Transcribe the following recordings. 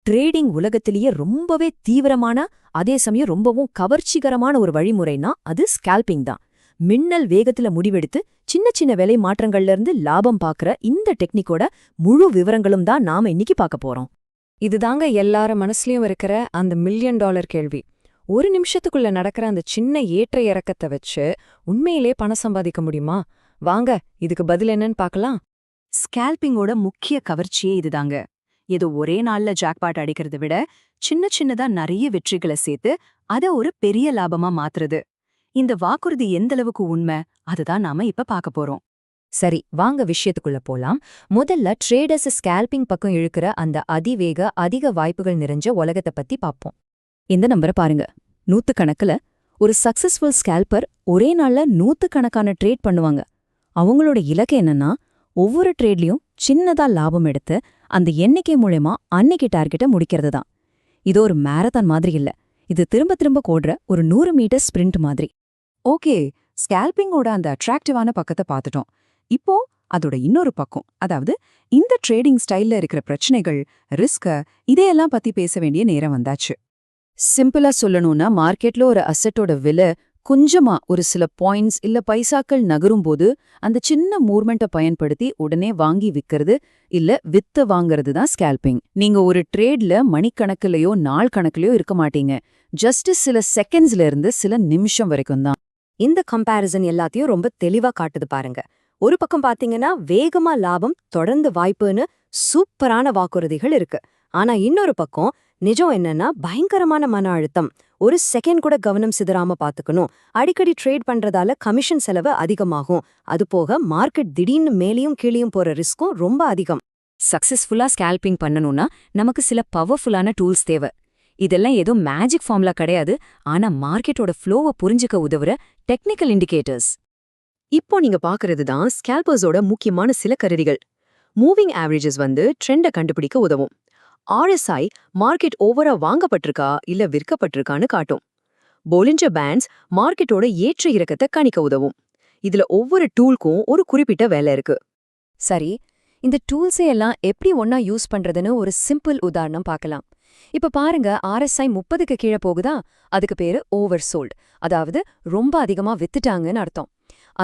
Trading உலகத்திலேயே ரொம்பவே தீவிரமான அதே சமயம் ரொம்பவும் கவர்ச்சிகரமான ஒரு வழிமுறைனா அது ஸ்கேல்பிங் தான். மின்னல் வேகத்துல முடிவெடுத்து சின்ன சின்ன விலை மாற்றங்கள்ல இருந்து லாபம் பாக்குற இந்த டெக்னிக்கோட முழு விவரங்களும் தான் நாம இன்னைக்கு பார்க்க போறோம். இதுதாங்க எல்லார மனசுலயும் இருக்கிற அந்த $1,000,000 கேள்வி. ஒரு நிமிஷத்துக்குள்ள நடக்கிற அந்த சின்ன ஏற்ற இறக்கத்தை வச்சு உண்மையிலே பணம் சம்பாதிக்க முடியுமா? வாங்க இதுக்கு பதில் என்னன்னு பார்க்கலாம். ஸ்கேல்பிங்கோட முக்கிய கவர்ச்சியே இதுதாங்க. ஏதோ ஒரே நாள்ல ஜாக்பாட் அடிக்கிறத விட சின்ன சின்னதா நிறைய வெற்றிகளை சேர்த்து அத ஒரு பெரிய லாபமா மாத்துறது. இந்த வாக்குறுதி எந்தளவுக்கு உண்மை அதுதான் நாம இப்ப பார்க்க போறோம். சரி, வாங்க விஷயத்துக்குள்ள போலாம். முதல்ல ட்ரேடர்ஸ் ஸ்கேல்பிங் பக்கம் இழுக்கிற அந்த அதிக வாய்ப்புகள் நிறைஞ்ச உலகத்தை பத்தி பார்ப்போம். இந்த நம்பரை பாருங்க. நூத்துக்கணக்குல ஒரு சக்சஸ்ஃபுல் ஸ்கேல்பர் ஒரே நாள்ல நூத்துக்கணக்கான ட்ரேட் பண்ணுவாங்க. அவங்களோட இலக்கு என்னன்னா ஒவ்வொரு ட்ரேட்லயும் சின்னதா லாபம் எடுத்து அந்த எண்ணிக்கை மூலமா அன்னைக்கு டார்கெட்டை முடிக்கிறது தான். இது ஒரு மேரத்தான் மாதிரி இல்ல, இது திரும்ப திரும்ப ஓடுற ஒரு 100 மீட்டர் ஸ்பிரிண்ட் மாதிரி. ஓகே, ஸ்கேல்பிங்கோட அந்த அட்ராக்டிவான பக்கத்தை பார்த்துட்டோம். இப்போ அதோட இன்னொரு பக்கம், அதாவது இந்த ட்ரேடிங் ஸ்டைல்ல இருக்கிற பிரச்சனைகள், ரிஸ்க, இதையெல்லாம் பத்தி பேச வேண்டிய நேரம் வந்தாச்சு. சிம்பிளா சொல்லணும்னா மார்க்கெட்ல ஒரு அசெட்டோட விலை கொஞ்சமா ஒரு சில பாயிண்ட்ஸ் இல்ல பைசாக்கள் நகரும்போது அந்த சின்ன மூவ்மெண்ட்டை பயன்படுத்தி உடனே வாங்கி விக்கிறது இல்ல வித்து வாங்கறது தான் ஸ்கேல்பிங். நீங்க ஒரு ட்ரேட்ல மணிக்கணக்கிலையோ நாள் கணக்கிலையோ இருக்க மாட்டீங்க. ஜஸ்ட் சில செகண்ட்ஸ்ல இருந்து சில நிமிஷம் வரைக்கும் தான். இந்த கம்பேரிசன் எல்லாத்தையும் ரொம்ப தெளிவா காட்டுது பாருங்க. ஒரு பக்கம் பாத்தீங்கன்னா வேகமா லாபம் தொடர்ந்து வாய்ப்புன்னு சூப்பரான வாக்குறுதிகள் இருக்கு. ஆனா இன்னொரு பக்கம் நிஜம் என்னன்னா பயங்கரமான மன அழுத்தம். ஒரு செகண்ட் கூட கவனம் சிதறாம பாத்துக்கணும். அடிக்கடி ட்ரேட் பண்றதால கமிஷன் செலவு அதிகமாகும். அது போக மார்க்கெட் திடீர்னு மேலேயும் கீழேயும் போற ரிஸ்க்கும் ரொம்ப அதிகம். சக்சஸ்ஃபுல்லா ஸ்கேல்பிங் பண்ணணும்னா நமக்கு சில பவர்ஃபுல்லான டூல்ஸ் தேவை. இதெல்லாம் ஏதோ மேஜிக் ஃபார்ம்லா கிடையாது, ஆனா மார்க்கெட்டோட ஃப்ளோவை புரிஞ்சுக்க உதவுற டெக்னிக்கல் இண்டிகேட்டர்ஸ். இப்போ நீங்க பாக்குறது தான் ஸ்கேல்பர்ஸோட முக்கியமான சில கருவிகள். மூவிங் ஆவரேஜஸ் ட்ரெண்டை கண்டுபிடிக்க உதவும். RSI மார்க்கெட் ஓவரா வாங்கப்பட்டிருக்கா இல்ல விற்கப்பட்டிருக்கான்னு காட்டும். போலிஞ்சர் பேண்ட்ஸ் மார்க்கெட்டோட ஏற்ற இறக்கத்தை கணிக்க உதவும். இதுல ஒவ்வொரு டூலுக்கும் ஒரு குறிப்பிட்ட வேலை இருக்கு. சரி, இந்த டூல்ஸை எல்லாம் எப்படி ஒன்னா யூஸ் பண்றதுன்னு ஒரு சிம்பிள் உதாரணம் பார்க்கலாம். இப்ப பாருங்க, RSI 30க்கு கீழே போகுதா, அதுக்கு பேரு ஓவர் சோல்ட், அதாவது ரொம்ப அதிகமா வித்துட்டாங்கன்னு அர்த்தம்.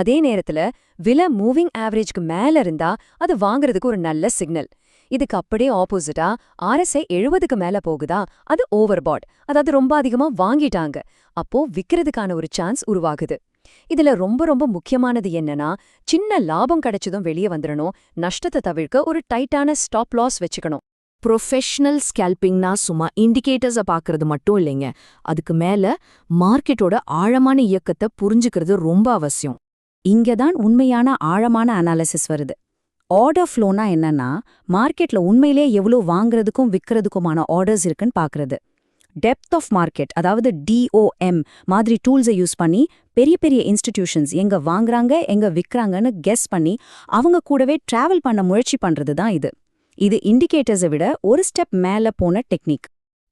அதே நேரத்துல விலை மூவிங் ஆவரேஜ்க்கு மேல இருந்தா அது வாங்குறதுக்கு ஒரு நல்ல சிக்னல். இதுக்கு அப்படியே ஆப்போசிட்டா RSI 70க்கு மேல போகுதா, அது ஓவர்பாட், அதாவது ரொம்ப அதிகமா வாங்கிட்டாங்க, அப்போ விக்கிறதுக்கான ஒரு சான்ஸ் உருவாகுது. இதுல ரொம்ப ரொம்ப முக்கியமானது என்னன்னா சின்ன லாபம் கிடைச்சதும் வெளியே வந்துடணும். நஷ்டத்தை தவிர்க்க ஒரு டைட்டான ஸ்டாப் லாஸ் வச்சுக்கணும். ப்ரொஃபஷனல் ஸ்கேல்பிங்னா சும்மா இண்டிகேட்டர்ஸை பார்க்கறது மட்டும் இல்லைங்க, அதுக்கு மேல மார்க்கெட்டோட ஆழமான இயக்கத்தை புரிஞ்சுக்கிறது ரொம்ப அவசியம். இங்கதான் உண்மையான ஆழமான அனாலிசிஸ் வருது. ஆர்டர் ஃப்ளோனா என்னன்னா மார்க்கெட்ல உண்மையிலே எவ்வளோ வாங்குறதுக்கும் விற்கிறதுக்குமான ஆர்டர்ஸ் இருக்குன்னு பார்க்கறது. டெப்த் ஆஃப் மார்க்கெட், அதாவது DOM மாதிரி டூல்ஸை யூஸ் பண்ணி பெரிய பெரிய இன்ஸ்டிடியூஷன்ஸ் எங்க வாங்குறாங்க எங்க விற்கிறாங்கன்னு கெஸ் பண்ணி அவங்க கூடவே டிராவல் பண்ண முயற்சி பண்றது தான் இது. இது இண்டிகேட்டர்ஸை விட ஒரு ஸ்டெப் மேல போன டெக்னிக்.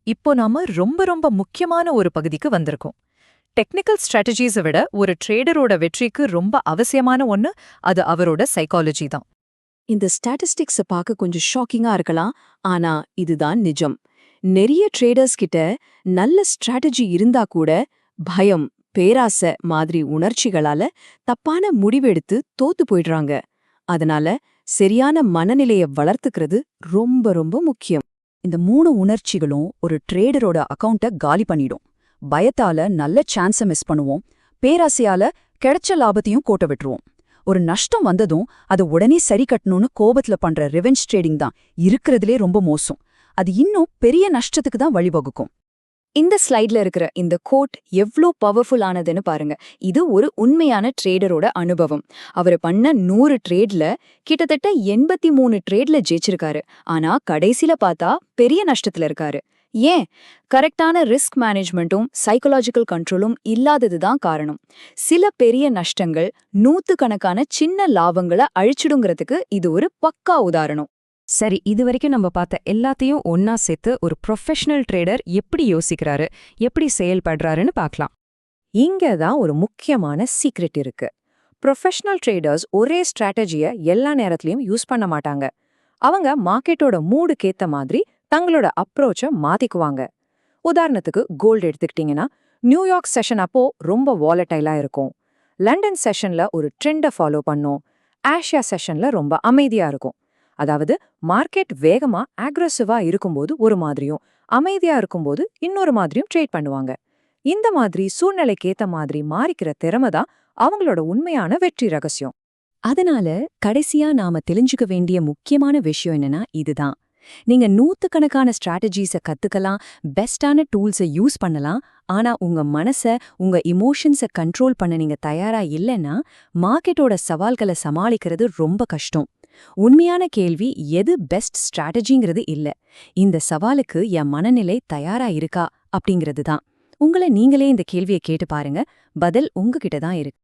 இப்போ நாம ரொம்ப ரொம்ப முக்கியமான ஒரு பகுதிக்கு வந்திருக்கோம். டெக்னிக்கல் ஸ்ட்ராட்டஜிஸை விட ஒரு ட்ரேடரோட வெற்றிக்கு ரொம்ப அவசியமான ஒன்னு அது அவரோட சைக்காலஜி தான். இந்த ஸ்டாட்டிஸ்டிக்ஸை பார்க்க கொஞ்சம் ஷாக்கிங்கா இருக்கலாம், ஆனா இதுதான் நிஜம். நிறைய ட்ரேடர்ஸ் கிட்ட நல்ல ஸ்ட்ராட்டஜி இருந்தா கூட பயம், பேராசை மாதிரி உணர்ச்சிகளால தப்பான முடிவெடுத்து தோத்து போயிடுறாங்க. அதனால சரியான மனநிலையை வளர்த்துக்கிறது ரொம்ப ரொம்ப முக்கியம். இந்த 3 உணர்ச்சிகளும் ஒரு ட்ரேடரோட அக்கவுண்ட்டை காலி பண்ணிடும். பயத்தால நல்ல சான்ஸை மிஸ் பண்ணுவோம், பேராசையால கிடைச்ச லாபத்தையும் கோட்ட விட்டுருவோம். ஒரு நஷ்டம் வந்ததும் அது உடனே சரி கட்டணும்னு கோபத்துல பண்ற ரிவெஞ்ச் ட்ரேடிங் தான் இருக்கிறதுலே ரொம்ப மோசம். அது இன்னும் பெரிய நஷ்டத்துக்கு தான் வழிவகுக்கும். இந்த ஸ்லைட்ல இருக்கிற இந்த கோட் எவ்ளோ பவர்ஃபுல் ஆனதுன்னு பாருங்க. இது ஒரு உண்மையான ட்ரேடரோட அனுபவம். அவர் பண்ண 100 ட்ரேட்ல கிட்டத்தட்ட 83 ட்ரேட்ல ஜெயிச்சிருக்காரு. ஆனா கடைசில பார்த்தா பெரிய நஷ்டத்துல இருக்காரு. ஏன்? கரெக்டான ரிஸ்க் மேனேஜ்மெண்ட்டும் சைக்கலாஜிக்கல் கண்ட்ரோலும் இல்லாததுதான் காரணம். சில பெரிய நஷ்டங்கள் நூத்துக்கணக்கான சின்ன லாபங்களை அழிச்சிடுங்கிறதுக்கு இது ஒரு பக்கா உதாரணம். சரி, இதுவரைக்கும் நம்ம பார்த்த எல்லாத்தையும் ஒன்னா சேர்த்து ஒரு ப்ரொஃபஷனல் ட்ரேடர் எப்படி யோசிக்கிறாரு, எப்படி செயல்படுறாருன்னு பார்க்கலாம். இங்க தான் ஒரு முக்கியமான சீக்ரெட் இருக்கு. ப்ரொஃபஷனல் ட்ரேடர்ஸ் ஒரே ஸ்ட்ராட்டஜியை எல்லா நேரத்திலையும் யூஸ் பண்ண மாட்டாங்க. அவங்க மார்க்கெட்டோட மூடுக்கேத்த மாதிரி தங்களோட அப்ரோச்சை மாத்திக்குவாங்க. உதாரணத்துக்கு கோல்டு எடுத்துக்கிட்டீங்கன்னா, நியூயார்க் செஷன் அப்போ ரொம்ப வாலடைலா இருக்கும். லண்டன் செஷன்ல ஒரு ட்ரெண்டை ஃபாலோ பண்ணும். ஆசியா செஷன்ல ரொம்ப அமைதியா இருக்கும். அதாவது மார்க்கெட் வேகமா அக்ரெசிவா இருக்கும்போது ஒரு மாதிரியும், அமைதியா இருக்கும்போது இன்னொரு மாதிரியும் ட்ரேட் பண்ணுவாங்க. இந்த மாதிரி சூழ்நிலைக்கேத்த மாதிரி மாறிக்கிற திறமை தான் அவங்களோட உண்மையான வெற்றி ரகசியம். அதனால கடைசியா நாம தெரிஞ்சுக்க வேண்டிய முக்கியமான விஷயம் என்னன்னா இதுதான். நீங்க நூத்துக்கணக்கான ஸ்ட்ராட்டஜிஸை கத்துக்கலாம், பெஸ்டான டூல்ஸை யூஸ் பண்ணலாம். ஆனா உங்க மனச, உங்க இமோஷன்ஸை கண்ட்ரோல் பண்ண நீங்க தயாரா இல்லைன்னா மார்க்கெட்டோட சவால்களை சமாளிக்கிறது ரொம்ப கஷ்டம். உண்மையான கேள்வி எது பெஸ்ட் ஸ்ட்ராட்டஜிங்கிறது இல்ல, இந்த சவாலுக்கு என் மனநிலை தயாரா இருக்கா அப்படிங்கிறது தான். உங்களை நீங்களே இந்த கேள்வியை கேட்டு பாருங்க, பதில் உங்ககிட்ட தான் இருக்கு.